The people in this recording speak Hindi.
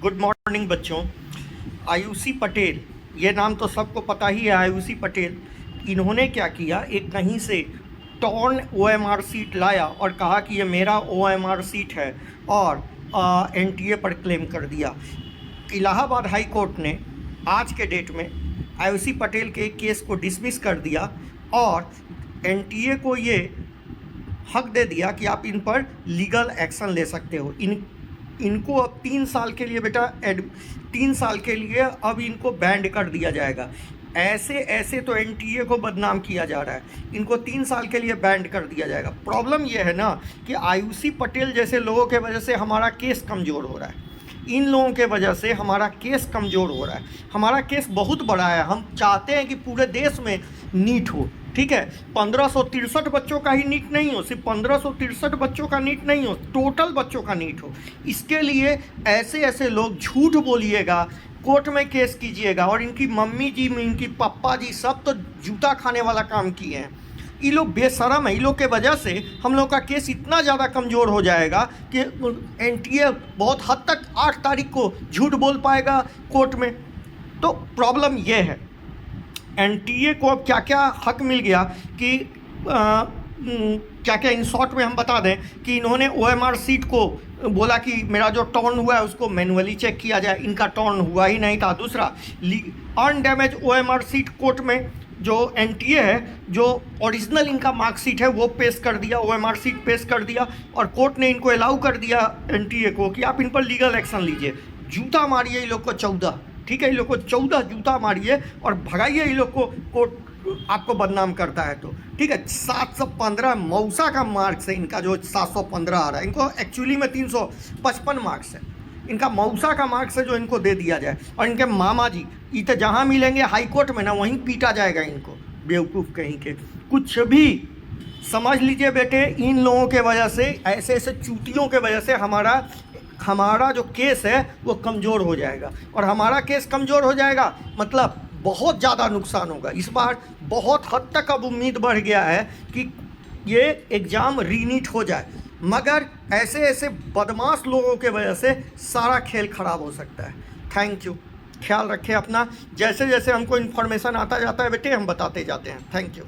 गुड मॉर्निंग बच्चों। आयुषी पटेल, ये नाम तो सबको पता ही है। आयुषी पटेल, इन्होंने क्या किया, एक कहीं से टॉर्न ओएमआर सीट लाया और कहा कि ये मेरा ओएमआर सीट है और एनटीए पर क्लेम कर दिया। इलाहाबाद हाई कोर्ट ने आज के डेट में आयुषी पटेल के केस को डिसमिस कर दिया और एनटीए को ये हक दे दिया कि आप इन पर लीगल एक्शन ले सकते हो। इनको अब 3 साल के लिए बेटा 3 साल के लिए अब इनको बैंड कर दिया जाएगा। ऐसे तो एनटीए को बदनाम किया जा रहा है, इनको 3 साल के लिए बैंड कर दिया जाएगा। प्रॉब्लम यह है ना कि आयुषी पटेल जैसे लोगों के वजह से हमारा केस कमज़ोर हो रहा है। इन लोगों के वजह से हमारा केस कमज़ोर हो रहा है। हमारा केस बहुत बड़ा है। हम चाहते हैं कि पूरे देश में नीट हो, ठीक है। 1563 बच्चों का ही नीट नहीं हो, सिर्फ 1563 बच्चों का नीट नहीं हो, टोटल बच्चों का नीट हो। इसके लिए ऐसे लोग झूठ बोलिएगा, कोर्ट में केस कीजिएगा और इनकी मम्मी जी, इनकी पापा जी सब तो जूता खाने वाला काम किए हैं। ये लोग बेशरम है। इन लोग के वजह से हम लोग का केस इतना ज़्यादा कमज़ोर हो जाएगा कि एनटीए बहुत हद तक 8 तारीख को झूठ बोल पाएगा कोर्ट में। तो प्रॉब्लम ये है, एनटीए को अब क्या क्या हक मिल गया कि क्या क्या इन शॉर्ट में हम बता दें कि इन्होंने ओएमआर सीट को बोला कि मेरा जो टर्न हुआ है उसको मैनुअली चेक किया जाए। इनका टर्न हुआ ही नहीं था। दूसरा, अनडैमेज ओएमआर सीट कोर्ट में जो एनटीए है, जो ओरिजिनल इनका मार्कशीट है वो पेश कर दिया, ओएमआर सीट पेश कर दिया और कोर्ट ने इनको अलाउ कर दिया एनटीए को कि आप इन पर लीगल एक्शन लीजिए। जूता मारिए इन लोग को 14, ठीक है, इन लोग को 14 जूता मारिए और भगाइए इन लोग को। कोर्ट आपको बदनाम करता है तो ठीक है। 715 मौसा का मार्क्स है इनका, जो 715 आ रहा है। इनको एक्चुअली में 355 मार्क्स है। इनका मौसा का मार्क्स है जो इनको दे दिया जाए। और इनके मामा जी इतने जहाँ मिलेंगे हाई कोर्ट में ना, वहीं पीटा जाएगा इनको, बेवकूफ़ कहीं के। कुछ भी समझ लीजिए बेटे, इन लोगों के वजह से, ऐसे चूतियों के वजह से हमारा जो केस है वो कमज़ोर हो जाएगा। और हमारा केस कमज़ोर हो जाएगा मतलब बहुत ज़्यादा नुकसान होगा। इस बार बहुत हद तक अब उम्मीद बढ़ गया है कि ये एग्ज़ाम रीनीट हो जाए, मगर ऐसे बदमाश लोगों के वजह से सारा खेल ख़राब हो सकता है। Thank you. ख्याल रखें अपना। जैसे जैसे हमको इन्फॉर्मेशन आता जाता है बेटे, हम बताते जाते हैं। Thank you.